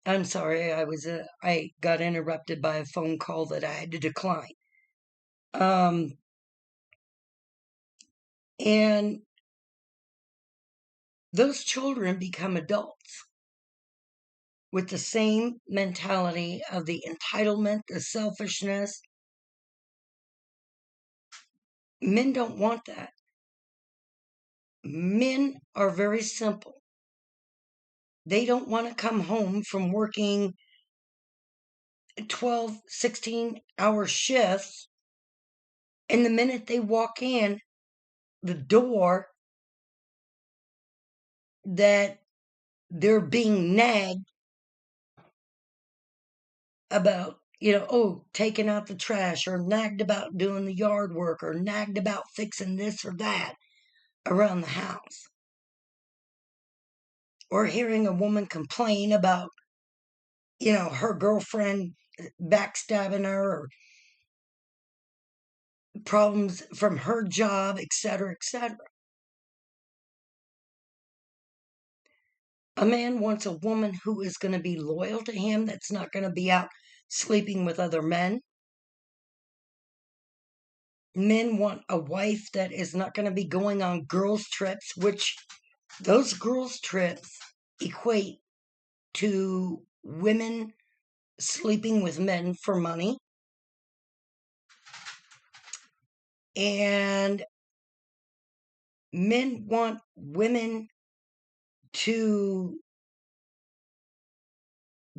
I'm sorry, I got interrupted by a phone call that I had to decline. Um, and those children become adults with the same mentality of the entitlement, the selfishness. Men don't want that. Men are very simple. They don't want to come home from working 12, 16-hour shifts. And the minute they walk in the door, that they're being nagged about, oh, taking out the trash, or nagged about doing the yard work, or nagged about fixing this or that around the house. Or hearing a woman complain about, her girlfriend backstabbing her, or problems from her job, etc., etc. A man wants a woman who is going to be loyal to him, that's not going to be out sleeping with other men. Men want a wife that is not going to be going on girls' trips, which those girls' trips equate to women sleeping with men for money. And men want women to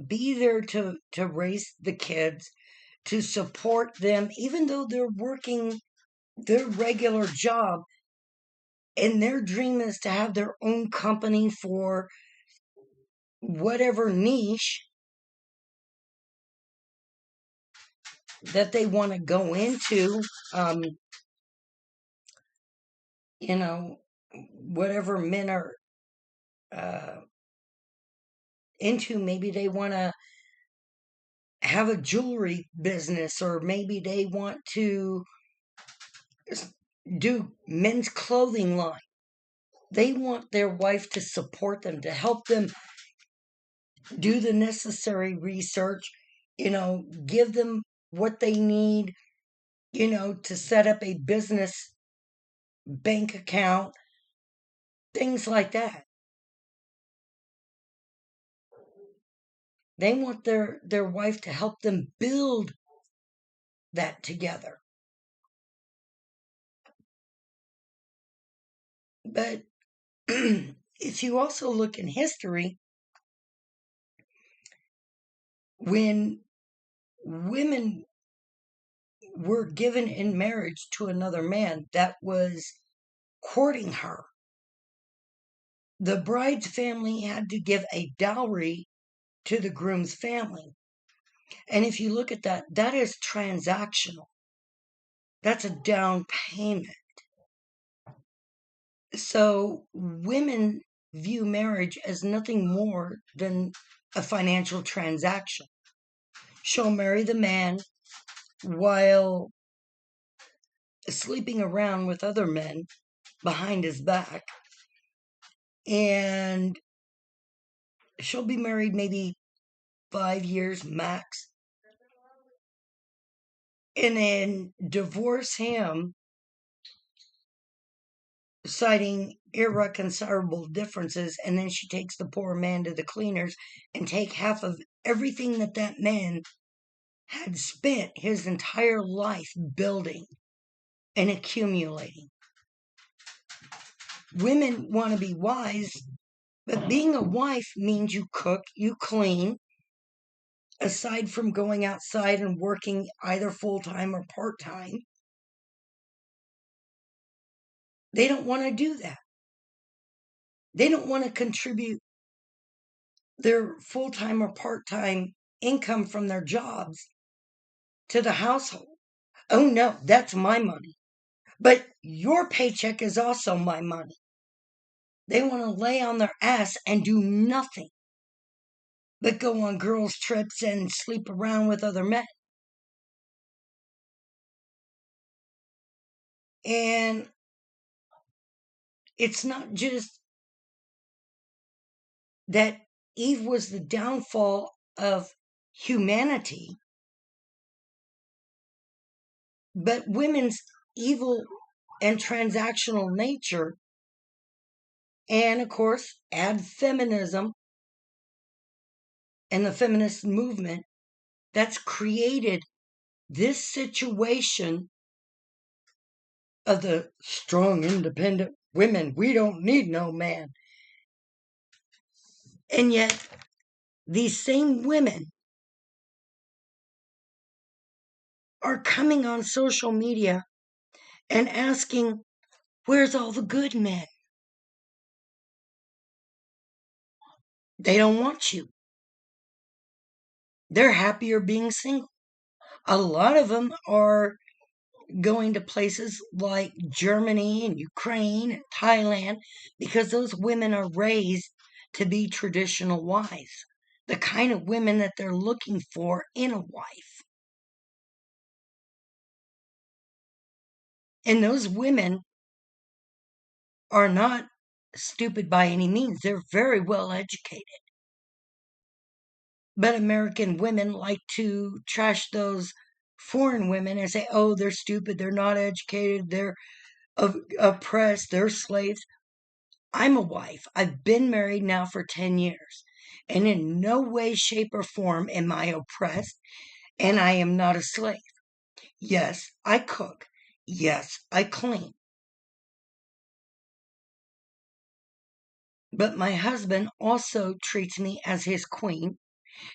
be there to raise the kids, to support them, even though they're working their regular job. And their dream is to have their own company for whatever niche that they want to go into. Um, whatever men are uh, into. Maybe they want to have a jewelry business, or maybe they want to do men's clothing line. They want their wife to support them, to help them do the necessary research, give them what they need, to set up a business bank account, things like that. They want their wife to help them build that together. But if you also look in history, when women were given in marriage to another man that was courting her, the bride's family had to give a dowry to the groom's family. And if you look at that, that is transactional. That's a down payment. So women view marriage as nothing more than a financial transaction. She'll marry the man while sleeping around with other men behind his back, and she'll be married maybe 5 years max, and then divorce him, citing irreconcilable differences. And then she takes the poor man to the cleaners and take half of everything that man had spent his entire life building and accumulating. Women want to be wise, but being a wife means you cook, you clean. Aside from going outside and working either full-time or part-time, they don't want to do that. They don't want to contribute their full-time or part-time income from their jobs to the household. Oh no, that's my money. But your paycheck is also my money. They want to lay on their ass and do nothing but go on girls' trips and sleep around with other men. And it's not just that Eve was the downfall of humanity, but women's evil and transactional nature, and of course, add feminism and the feminist movement, that's created this situation of the strong, independent women. We don't need no man. And yet, these same women are coming on social media and asking, where's all the good men? They don't want you. They're happier being single. A lot of them are going to places like Germany and Ukraine and Thailand because those women are raised to be traditional wives, the kind of women that they're looking for in a wife. And those women are not stupid by any means. They're very well educated. But American women like to trash those foreign women and say, oh, they're stupid, they're not educated, they're oppressed, they're slaves. I'm a wife. I've been married now for 10 years. And in no way, shape, or form am I oppressed, and I am not a slave. Yes, I cook. Yes, I clean. But my husband also treats me as his queen.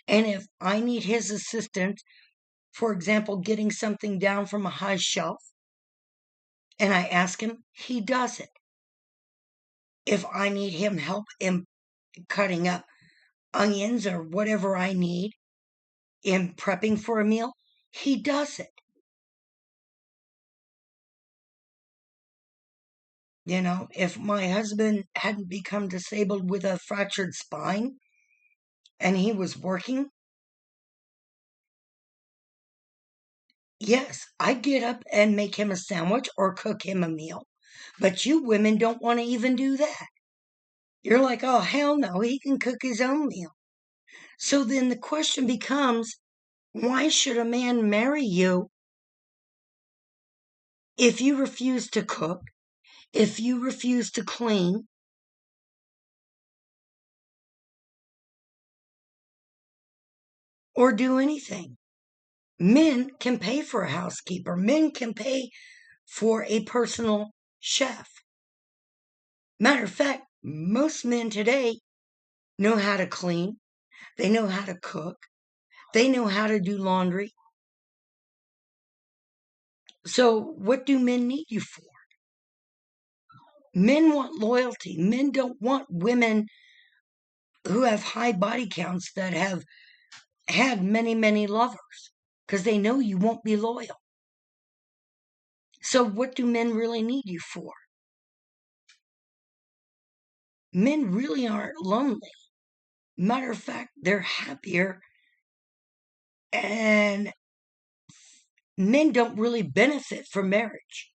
And if I need his assistance, for example, getting something down from a high shelf, and I ask him, he does it. If I need him help in cutting up onions or whatever I need in prepping for a meal, he does it. You know, if my husband hadn't become disabled with a fractured spine and he was working, yes, I'd get up and make him a sandwich or cook him a meal. But you women don't want to even do that. You're like, oh, hell no, he can cook his own meal. So then the question becomes, why should a man marry you if you refuse to cook, if you refuse to clean, or do anything? Men can pay for a housekeeper. Men can pay for a personal chef. Matter of fact, most men today know how to clean. They know how to cook. They know how to do laundry. So what do men need you for? Men want loyalty. Men don't want women who have high body counts that have had many, many lovers because they know you won't be loyal. So what do men really need you for? Men really aren't lonely. Matter of fact, they're happier, and men don't really benefit from marriage.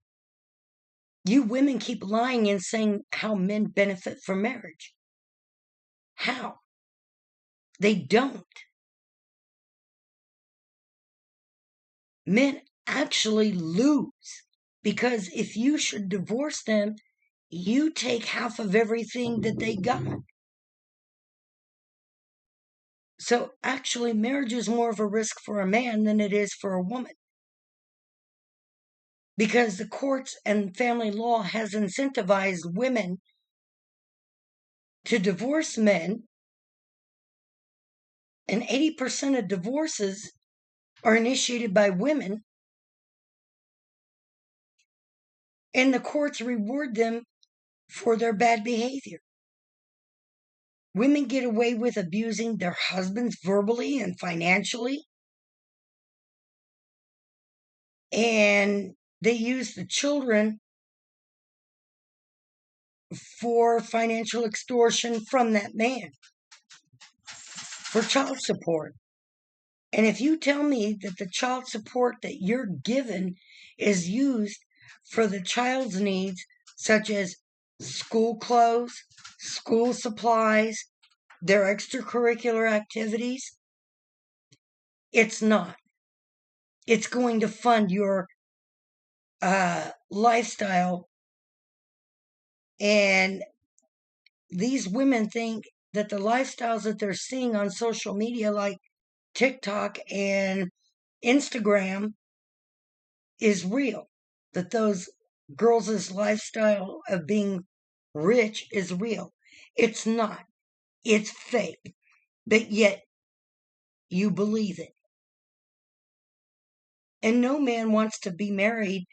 You women keep lying and saying how men benefit from marriage. How? They don't. Men actually lose because if you should divorce them, you take half of everything that they got. So actually, marriage is more of a risk for a man than it is for a woman. Because the courts and family law has incentivized women to divorce men, and 80% of divorces are initiated by women, and the courts reward them for their bad behavior. Women get away with abusing their husbands verbally and financially, and they use the children for financial extortion from that man for child support. And if you tell me that the child support that you're given is used for the child's needs, such as school clothes, school supplies, their extracurricular activities, It's not. It's going to fund your lifestyle. And these women think that the lifestyles that they're seeing on social media, like TikTok and Instagram, is real. That those girls' lifestyle of being rich is real. It's not. It's fake. But yet you believe it. And no man wants to be married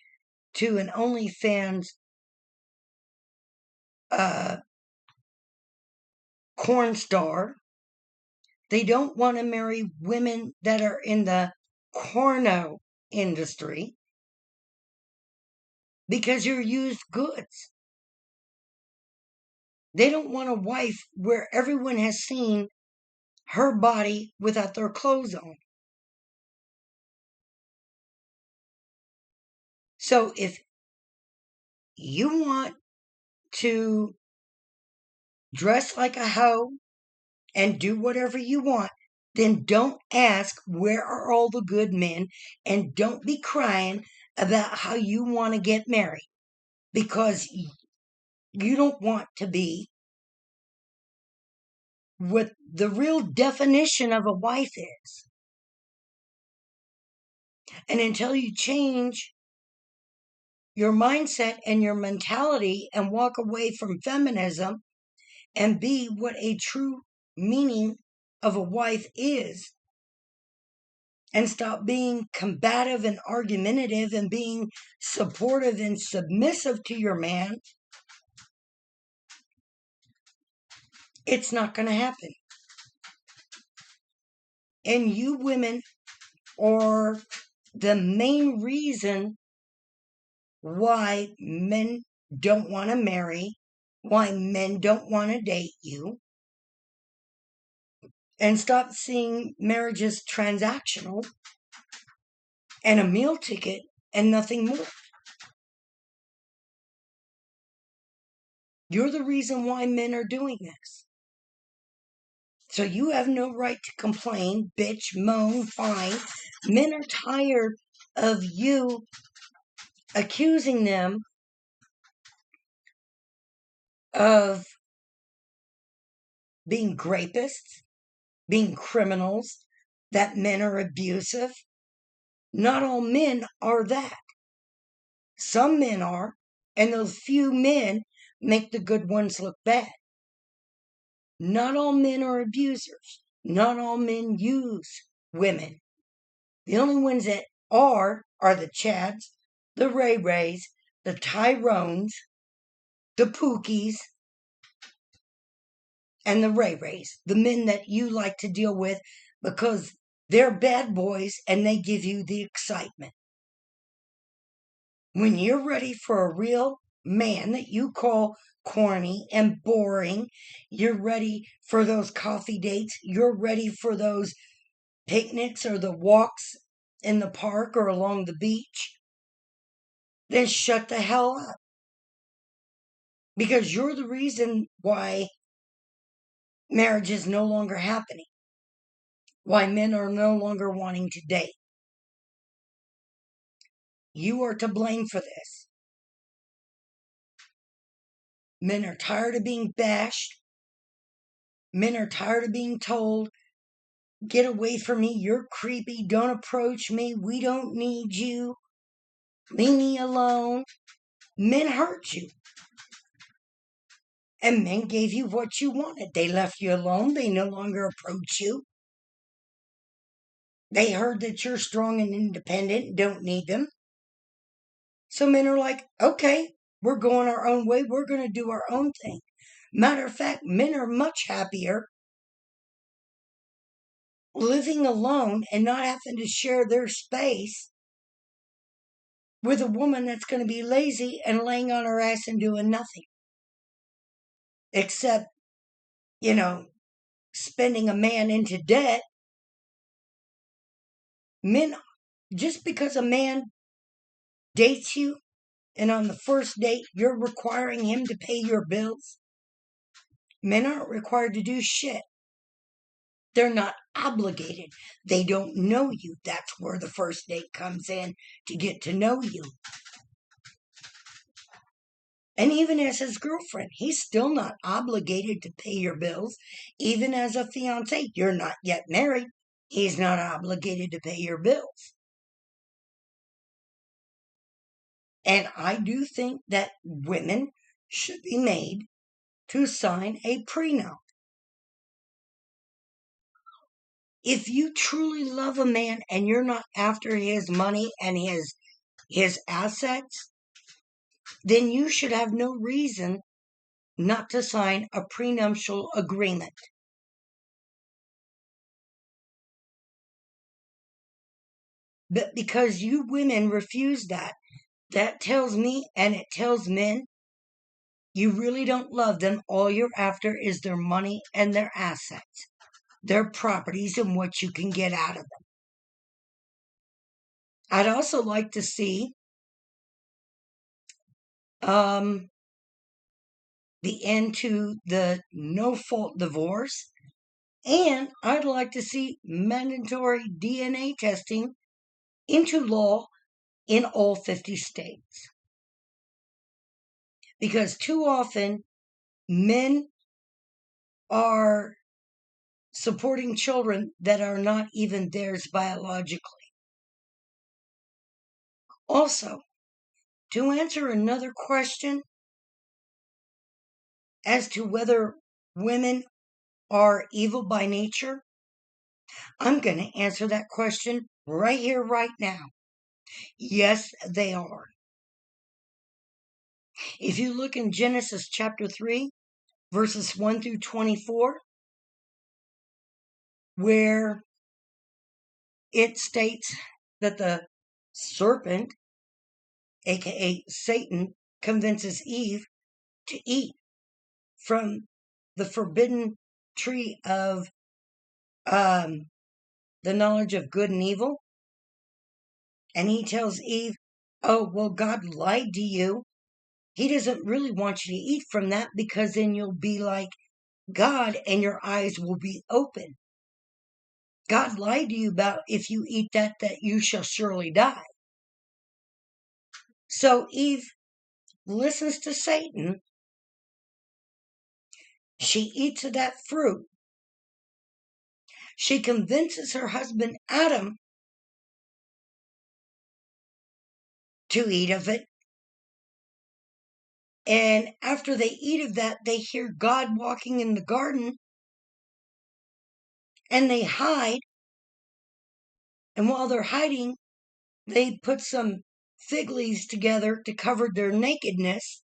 to an OnlyFans corn star. They don't want to marry women that are in the porno industry because you're used goods. They don't want a wife where everyone has seen her body without their clothes on. So if you want to dress like a hoe and do whatever you want, then don't ask where are all the good men, and don't be crying about how you want to get married, because you don't want to be what the real definition of a wife is. And until you change your mindset and your mentality and walk away from feminism and be what a true meaning of a wife is, and stop being combative and argumentative and being supportive and submissive to your man, it's not going to happen. And you women are the main reason why men don't want to marry, why men don't want to date you. And stop seeing marriage as transactional and a meal ticket and nothing more. You're the reason why men are doing this. So you have no right to complain, bitch, moan, whine. Men are tired of you accusing them of being rapists, being criminals, that men are abusive. Not all men are that. Some men are, and those few men make the good ones look bad. Not all men are abusers. Not all men use women. The only ones that are the Chads, the Ray Rays, the Tyrones, the Pookies, and the Ray Rays. The men that you like to deal with because they're bad boys and they give you the excitement. When you're ready for a real man that you call corny and boring, you're ready for those coffee dates, you're ready for those picnics or the walks in the park or along the beach, then shut the hell up. Because you're the reason why marriage is no longer happening, why men are no longer wanting to date. You are to blame for this. Men are tired of being bashed. Men are tired of being told, get away from me, you're creepy, don't approach me, we don't need you, leave me alone. Men hurt you. And men gave you what you wanted. They left you alone. They no longer approach you. They heard that you're strong and independent, don't need them. So men are like, okay, we're going our own way. We're going to do our own thing. Matter of fact, men are much happier living alone and not having to share their space with a woman that's going to be lazy and laying on her ass and doing nothing. Except, spending a man into debt. Men, just because a man dates you and on the first date you're requiring him to pay your bills, men aren't required to do shit. They're not obligated. They don't know you. That's where the first date comes in, to get to know you. And even as his girlfriend, he's still not obligated to pay your bills. Even as a fiance, you're not yet married. He's not obligated to pay your bills. And I do think that women should be made to sign a prenup. If you truly love a man and you're not after his money and his assets, then you should have no reason not to sign a prenuptial agreement. But because you women refuse that, that tells me, and it tells men, you really don't love them. All you're after is their money and their assets, their properties, and what you can get out of them. I'd also like to see the end to the no-fault divorce, and I'd like to see mandatory DNA testing into law in all 50 states. Because too often, men are supporting children that are not even theirs biologically. Also, to answer another question as to whether women are evil by nature, I'm going to answer that question right here, right now. Yes, they are. If you look in Genesis chapter 3, verses 1 through 24, where it states that the serpent, aka Satan, convinces Eve to eat from the forbidden tree of the knowledge of good and evil. And he tells Eve, oh, well, God lied to you. He doesn't really want you to eat from that, because then you'll be like God and your eyes will be open. God lied to you about, if you eat that you shall surely die. So Eve listens to Satan. She eats of that fruit. She convinces her husband Adam to eat of it. And after they eat of that, they hear God walking in the garden, and they hide. And while they're hiding, they put some fig leaves together to cover their nakedness.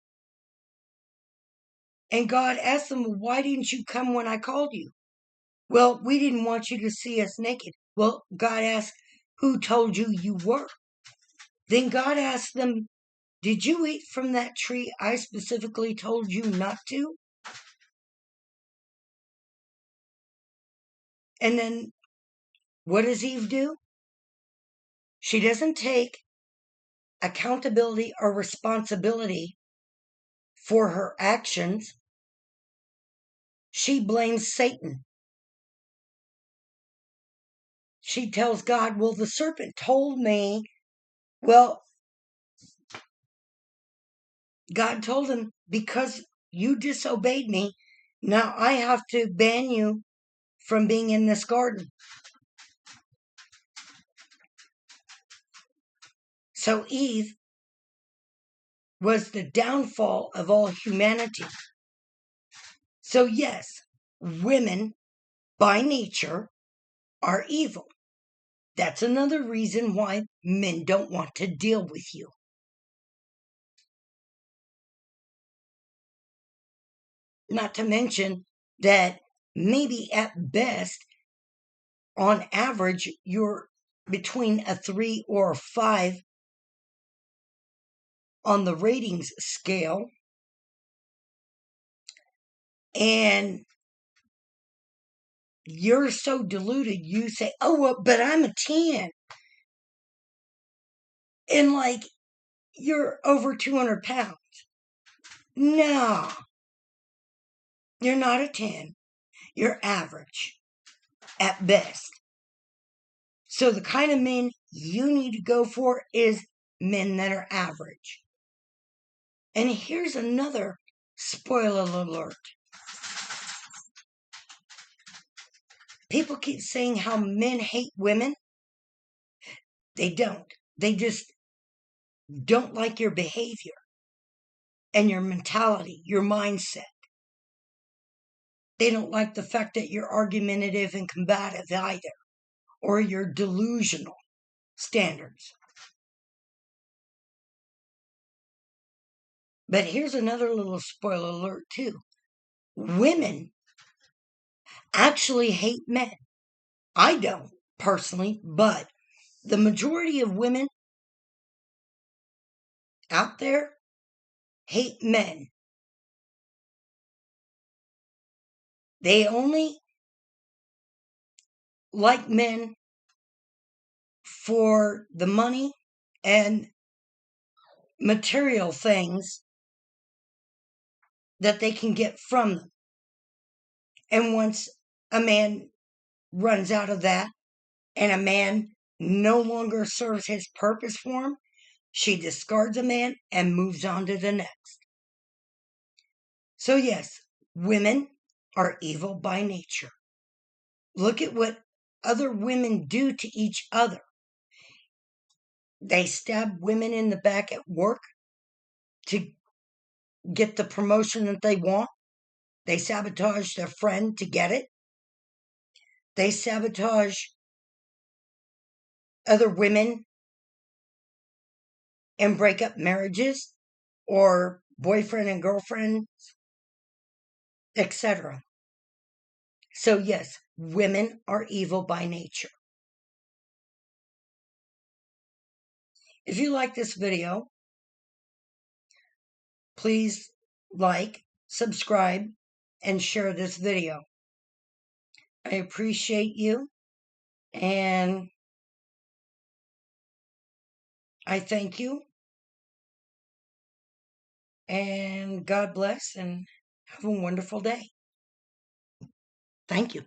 And God asked them, why didn't you come when I called you? Well, we didn't want you to see us naked. Well, God asked, who told you you were? Then God asked them, did you eat from that tree I specifically told you not to? And then what does Eve do? She doesn't take accountability or responsibility for her actions. She blames Satan. She tells God, well, the serpent told me. Well, God told him, because you disobeyed me, now I have to ban you from being in this garden. So Eve was the downfall of all humanity. So yes, women by nature are evil. That's another reason why men don't want to deal with you. Not to mention that maybe at best, on average, you're between a 3 or a 5 on the ratings scale. And you're so deluded, you say, oh, well, but I'm a 10. And like, you're over 200 pounds. No, you're not a 10. You're average. at best. So the kind of men you need to go for is men that are average. And here's another spoiler alert. People keep saying how men hate women. They don't. They just don't like your behavior and your mentality, your mindset. They don't like the fact that you're argumentative and combative either, or you're delusional standards. But here's another little spoiler alert, too. Women actually hate men. I don't, personally, but the majority of women out there hate men. They only like men for the money and material things that they can get from them. And once a man runs out of that and a man no longer serves his purpose for him, she discards a man and moves on to the next. So, yes, women are evil by nature. Look at what other women do to each other. They stab women in the back at work to get the promotion that they want. They sabotage their friend to get it. They sabotage other women and break up marriages or boyfriend and girlfriend, etc. So, yes, women are evil by nature. If you like this video, please like, subscribe, and share this video. I appreciate you, and I thank you, and God bless, and have a wonderful day. Thank you.